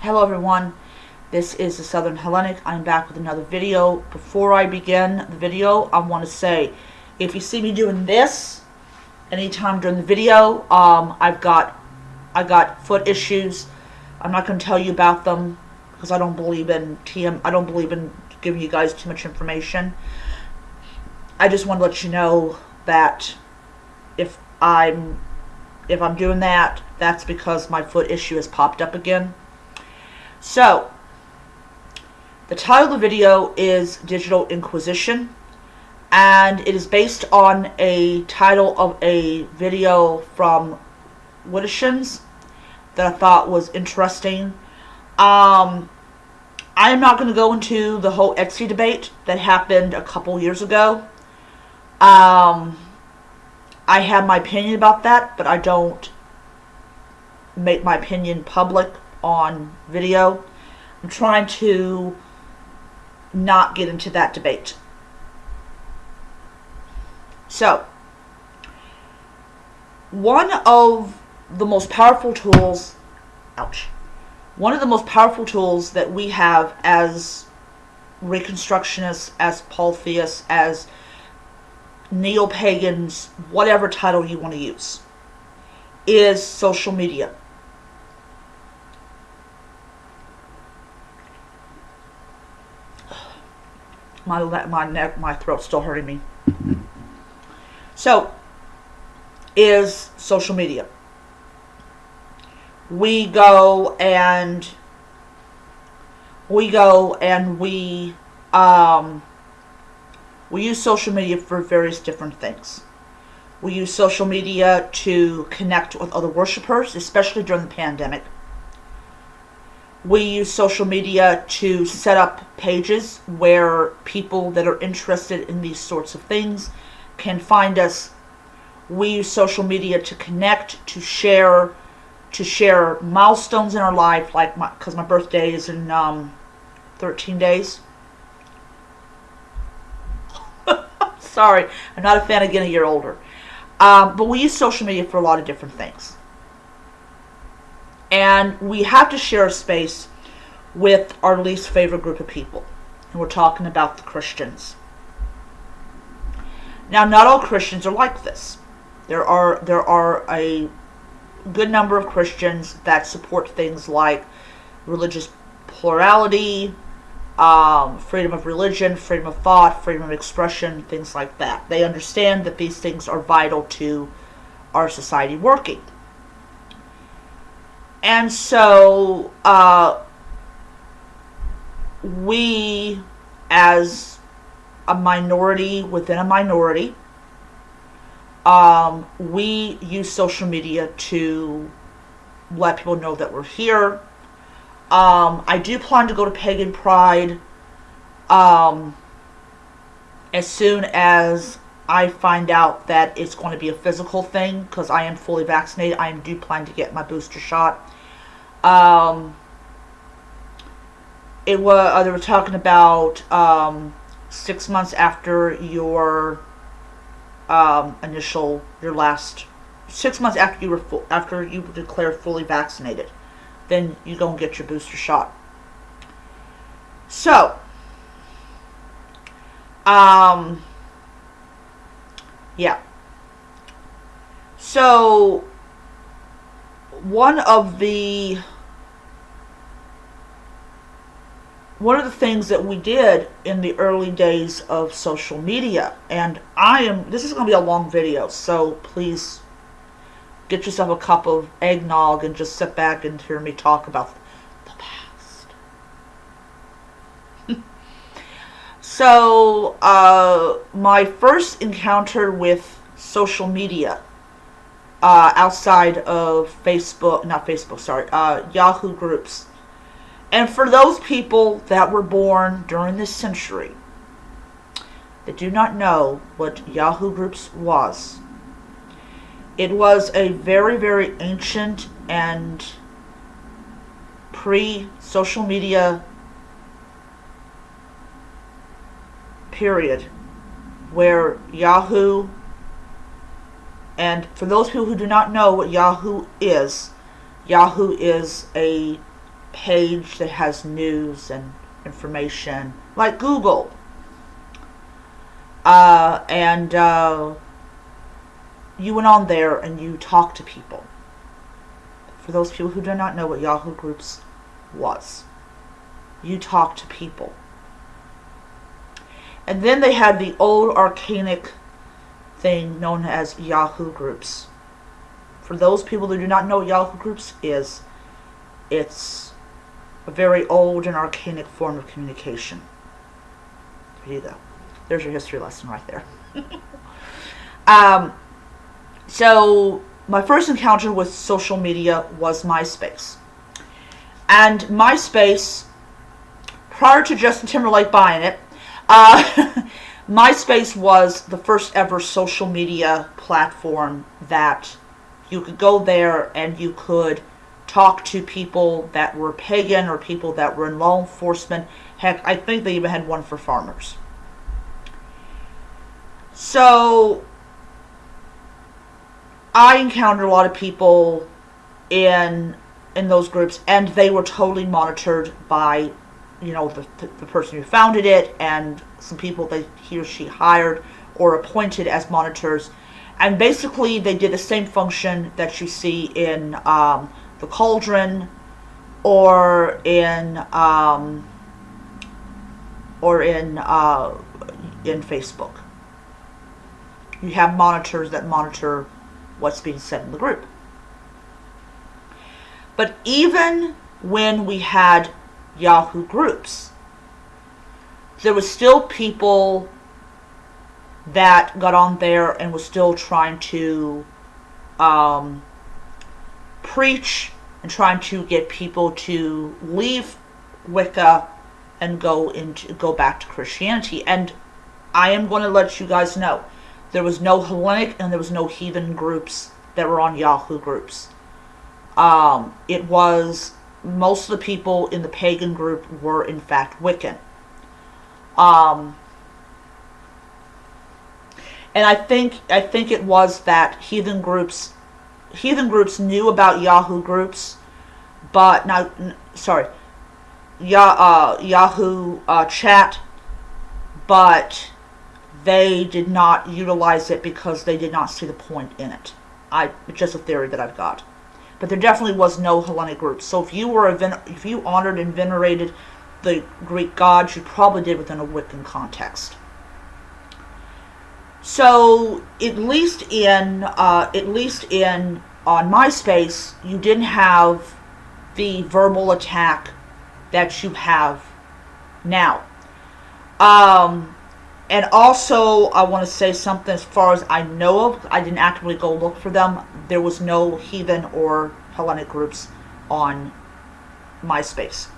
Hello everyone, this is the Southern Hellenic. I'm back with another video. Before I begin the video, I want to say, if you see me doing this anytime during the video, I got foot issues. I'm not going to tell you about them because I don't believe in I don't believe in giving you guys too much information. I just want to let you know that if I'm doing that, that's because my foot issue has popped up again. So, the title of the video is Digital Inquisition, and it is based on a title of a video from Wittitions that I thought was interesting. I am not going to go into the whole Etsy debate that happened a couple years ago. I have my opinion about that, but I don't make my opinion public on video. I'm trying to not get into that debate. So, one of the most powerful tools that we have as Reconstructionists, as polytheists, as neo-pagans, whatever title you want to use, is social media. My throat's still hurting me. So, is social media. We go and we use social media for various different things. We use social media to connect with other worshipers, especially during the pandemic. We use social media to set up pages where people that are interested in these sorts of things can find us. We use social media to connect, to share milestones in our life, like because my birthday is in 13 days. Sorry, I'm not a fan of getting a year older. But we use social media for a lot of different things. And we have to share a space with our least favorite group of people. And we're talking about the Christians. Now, not all Christians are like this. There are a good number of Christians that support things like religious plurality, freedom of religion, freedom of thought, freedom of expression, things like that. They understand that these things are vital to our society working. And so, we, as a minority within a minority, we use social media to let people know that we're here. I do plan to go to Pagan Pride as soon as I find out that it's going to be a physical thing, because I am fully vaccinated. I do plan to get my booster shot. They were talking about 6 months after your 6 months after you declare fully vaccinated, then you go and get your booster shot. So, yeah. So, one of the things that we did in the early days of social media, and this is going to be a long video, so please get yourself a cup of eggnog and just sit back and hear me talk about the past. So, my first encounter with social media outside of Yahoo groups. And for those people that were born during this century that do not know what Yahoo groups was, it was a very, very ancient and pre-social media period where Yahoo, and for those people who do not know what Yahoo is a page that has news and information, like Google. And you went on there and you talked to people. For those people who do not know what Yahoo Groups was, you talked to people. And then they had the old archaic thing known as Yahoo Groups. For those people who do not know what Yahoo Groups is, it's a very old and archaic form of communication. There you go. There's your history lesson right there. So my first encounter with social media was MySpace. And MySpace, prior to Justin Timberlake buying it, MySpace was the first ever social media platform that you could go there and you could talk to people that were pagan or people that were in law enforcement. Heck, I think they even had one for farmers. So I encountered a lot of people in those groups, and they were totally monitored by, you know, the person who founded it and some people that he or she hired or appointed as monitors. And basically they did the same function that you see in the Cauldron or in Facebook. You have monitors that monitor what's being said in the group. But even when we had Yahoo Groups, there was still people that got on there and was still trying to preach and trying to get people to leave Wicca and go back to Christianity. And I am going to let you guys know, there was no Hellenic and there was no heathen groups that were on Yahoo Groups. It was, most of the people in the pagan group were in fact Wiccan. And I think it was that heathen groups knew about Yahoo Groups, but Yahoo chat, but they did not utilize it because they did not see the point in it. It's just a theory that I've got. But there definitely was no Hellenic group. So if you honored and venerated the Greek gods, you probably did within a Wiccan context. So at least on MySpace, you didn't have the verbal attack that you have now. And also, I want to say something as far as I know of. I didn't actively go look for them. There was no heathen or Hellenic groups on MySpace.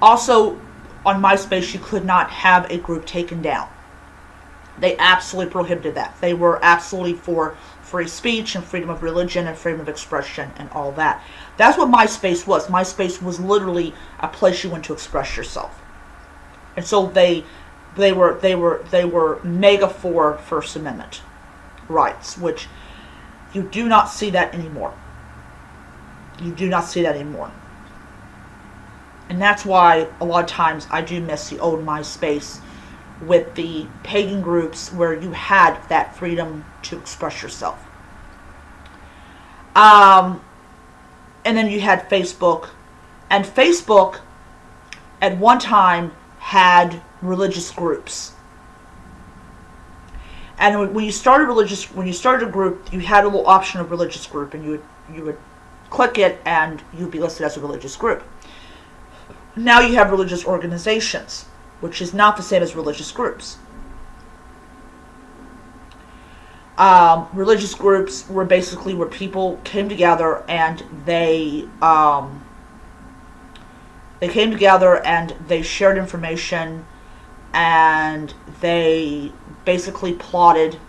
Also, on MySpace, you could not have a group taken down. They absolutely prohibited that. They were absolutely for free speech and freedom of religion and freedom of expression and all that. That's what MySpace was. MySpace was literally a place you went to express yourself. And so they were mega for First Amendment rights, which you do not see that anymore. You do not see that anymore. And that's why a lot of times I do miss the old MySpace with the pagan groups where you had that freedom to express yourself. And then you had Facebook. And Facebook at one time had religious groups. And when you started a group, you had a little option of religious group, and you would click it and you'd be listed as a religious group. Now you have religious organizations, which is not the same as religious groups. Religious groups were basically where people came together and they came together and they shared information and they basically plotted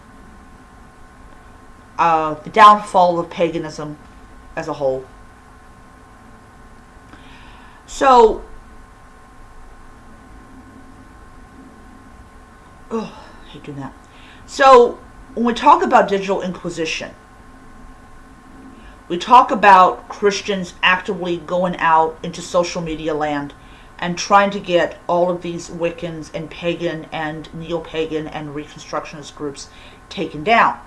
the downfall of paganism as a whole. So, I hate doing that. So when we talk about digital Inquisition, we talk about Christians actively going out into social media land and trying to get all of these Wiccans and pagan and neo-pagan and Reconstructionist groups taken down.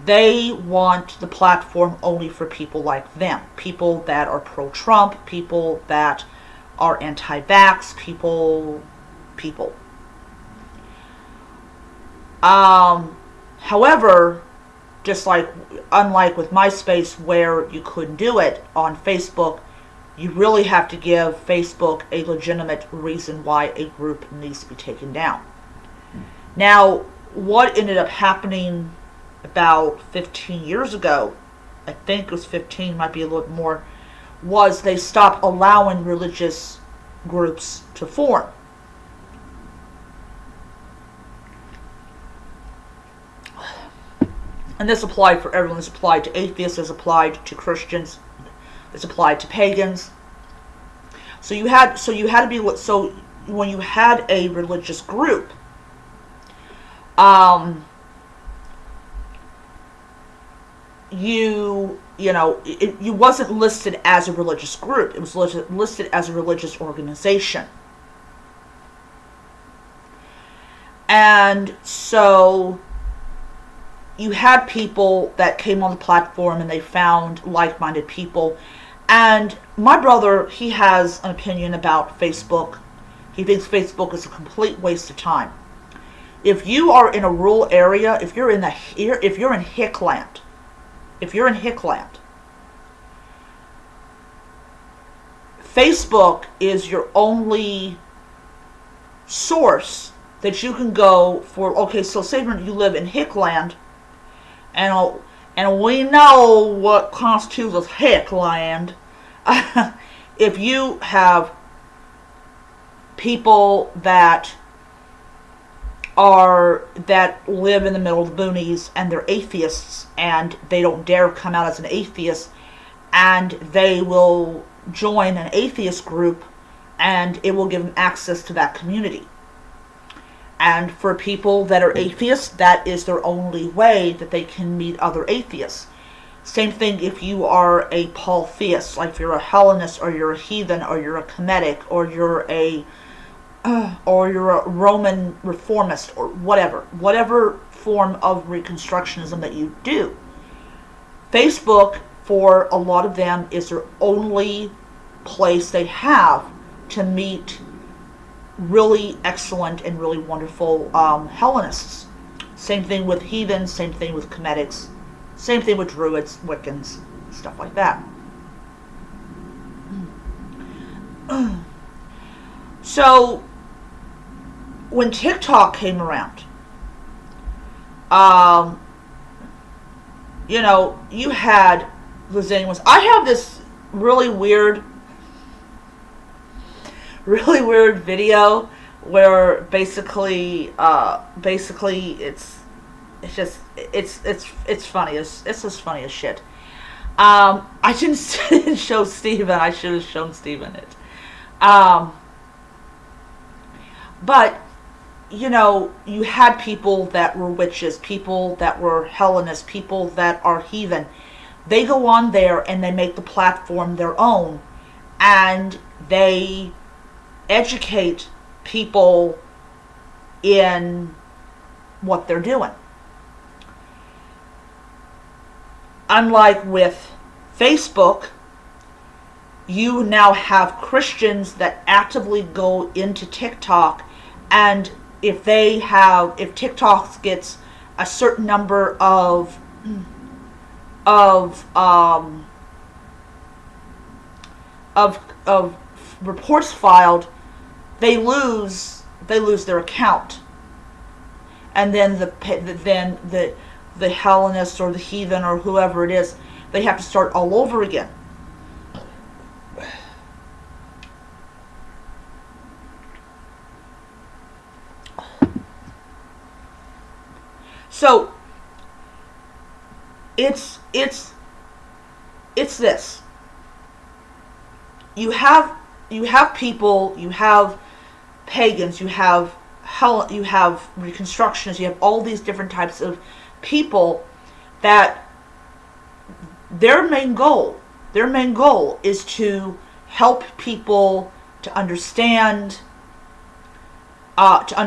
They want the platform only for people like them. People that are pro-Trump, people that are anti-vax, people. However, unlike with MySpace where you couldn't do it, on Facebook, you really have to give Facebook a legitimate reason why a group needs to be taken down. Now, what ended up happening about 15 years ago, I think it was 15, might be a little more, was they stopped allowing religious groups to form. And this applied for everyone. This applied to atheists, this applied to Christians, this applied to pagans. So when you had a religious group, you wasn't listed as a religious group. It was listed as a religious organization. And so you had people that came on the platform and they found like-minded people. And my brother, he has an opinion about Facebook. He thinks Facebook is a complete waste of time. If you are in a rural area, if you're in Hickland, Facebook is your only source that you can go for. Okay, so say you live in Hickland, and we know what constitutes as Hickland. If you have people that live in the middle of the boonies and they're atheists and they don't dare come out as an atheist, and they will join an atheist group and it will give them access to that community. And for people that are atheists, that is their only way that they can meet other atheists. Same thing if you are a polytheist, like if you're a Hellenist or you're a heathen or you're a Kemetic or you're a Roman reformist or whatever form of Reconstructionism that you do. Facebook, for a lot of them, is their only place they have to meet really excellent and really wonderful Hellenists. Same thing with heathens, same thing with Kemetics, same thing with Druids, Wiccans, stuff like that. So, when TikTok came around, you had the Zanes. I have this really weird video where basically it's funny. It's just funny as shit. I didn't show Steven. I should have shown Steven it. But you had people that were witches, people that were Hellenists, people that are heathen. They go on there and they make the platform their own, and they educate people in what they're doing. Unlike with Facebook, you now have Christians that actively go into TikTok, and if TikTok gets a certain number of reports filed, they lose their account, and then the Hellenist or the heathen or whoever it is, they have to start all over again. So it's this. You have people, you have pagans, you have you have Reconstructionists, you have all these different types of people that their main goal is to help people to understand, the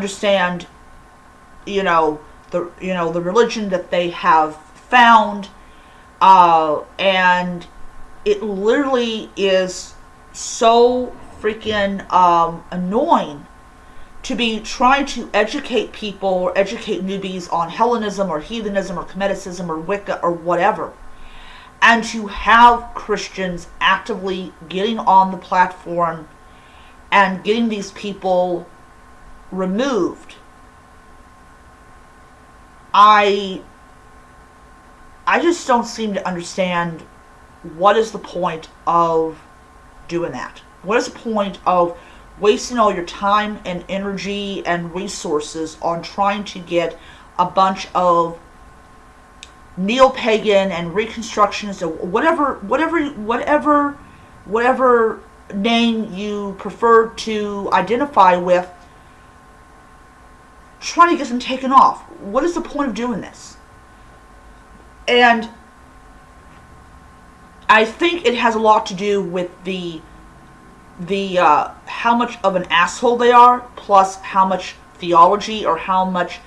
religion that they have found, and it literally is so freaking annoying to be trying to educate people or educate newbies on Hellenism or heathenism or Kemeticism or Wicca or whatever, and to have Christians actively getting on the platform and getting these people removed. I just don't seem to understand what is the point of doing that. What is the point of wasting all your time and energy and resources on trying to get a bunch of neo-pagan and Reconstructionists, or whatever name you prefer to identify with, trying to get them taken off? What is the point of doing this? And I think it has a lot to do with the how much of an asshole they are, plus how much theology or how much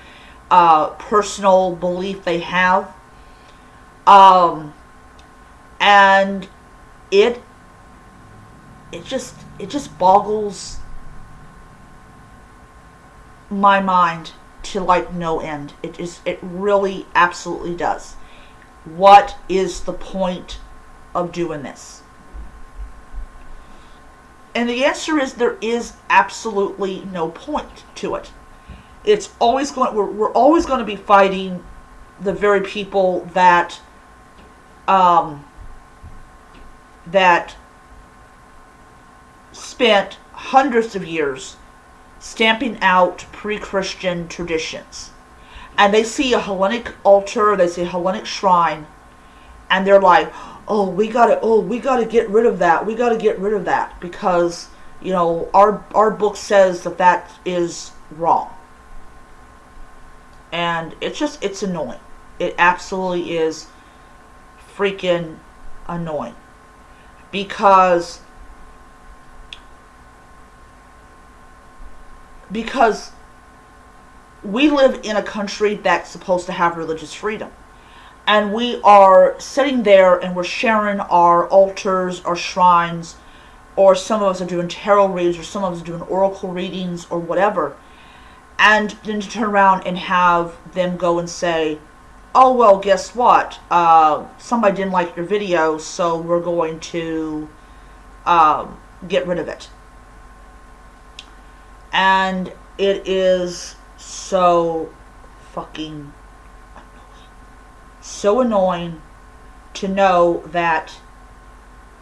personal belief they have. And it just boggles my mind to like no end. It really absolutely does. What is the point of doing this? And the answer is there is absolutely no point to it. It's always we're always going to be fighting the very people that spent hundreds of years stamping out pre-Christian traditions. And they see a Hellenic altar, they see a Hellenic shrine, and they're like, we gotta get rid of that. We gotta get rid of that because, our book says that is wrong. And it's annoying. It absolutely is freaking annoying. Because we live in a country that's supposed to have religious freedom. And we are sitting there and we're sharing our altars, our shrines, or some of us are doing tarot reads, or some of us are doing oracle readings, or whatever. And then to turn around and have them go and say, oh, well, guess what? Somebody didn't like your video, so we're going to get rid of it. And it is so fucking so annoying to know that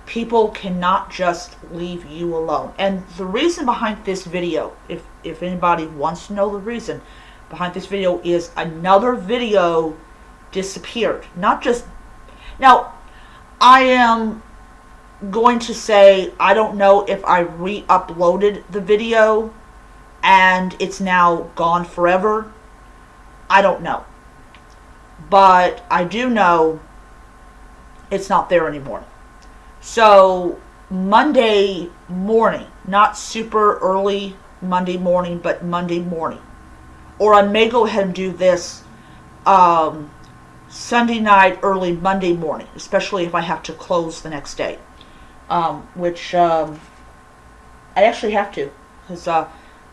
people cannot just leave you alone. And the reason behind this video, if anybody wants to know the reason behind this video, is another video disappeared. Not just... Now, I am going to say, I don't know if I re-uploaded the video and it's now gone forever. I don't know. But I do know it's not there anymore. So Monday morning, not super early Monday morning, but Monday morning. Or I may go ahead and do this Sunday night, early Monday morning, especially if I have to close the next day. Which I actually have to, because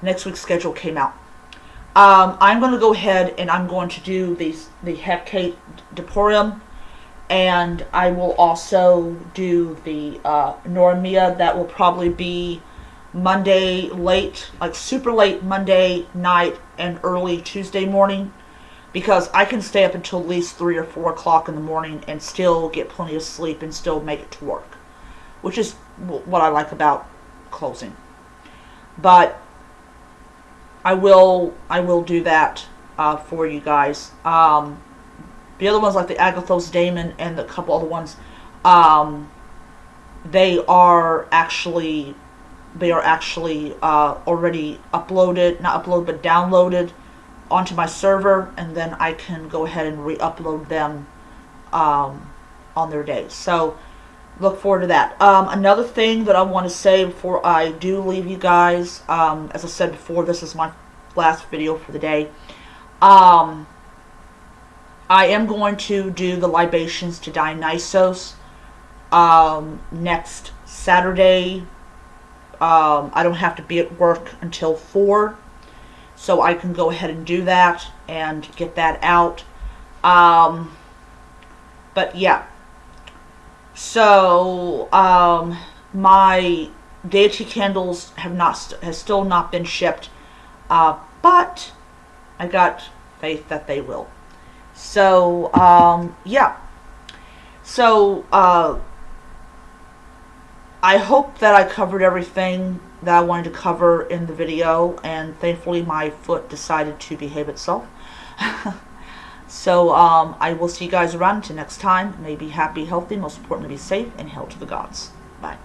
next week's schedule came out. I'm going to go ahead and I'm going to do the Hecate Deporium, and I will also do the Noramia. That will probably be Monday late, like super late Monday night and early Tuesday morning, because I can stay up until at least 3 or 4 o'clock in the morning and still get plenty of sleep and still make it to work, which is what I like about closing. But I will do that for you guys. The other ones, like the Agathos Daemon and a couple other ones, they are actually they are actually already uploaded, not uploaded, but downloaded onto my server, and then I can go ahead and re-upload them on their day. So look forward to that. Another thing that I want to say before I do leave you guys, as I said before, this is my last video for the day. I am going to do the libations to Dionysos next Saturday. I don't have to be at work until 4, so I can go ahead and do that and get that out. But yeah, so my deity candles has still not been shipped, but I got faith that they will. So yeah, so I hope that I covered everything that I wanted to cover in the video, and thankfully my foot decided to behave itself. So I will see you guys around until next time. May be happy, healthy, most importantly be safe, and hail to the gods. Bye.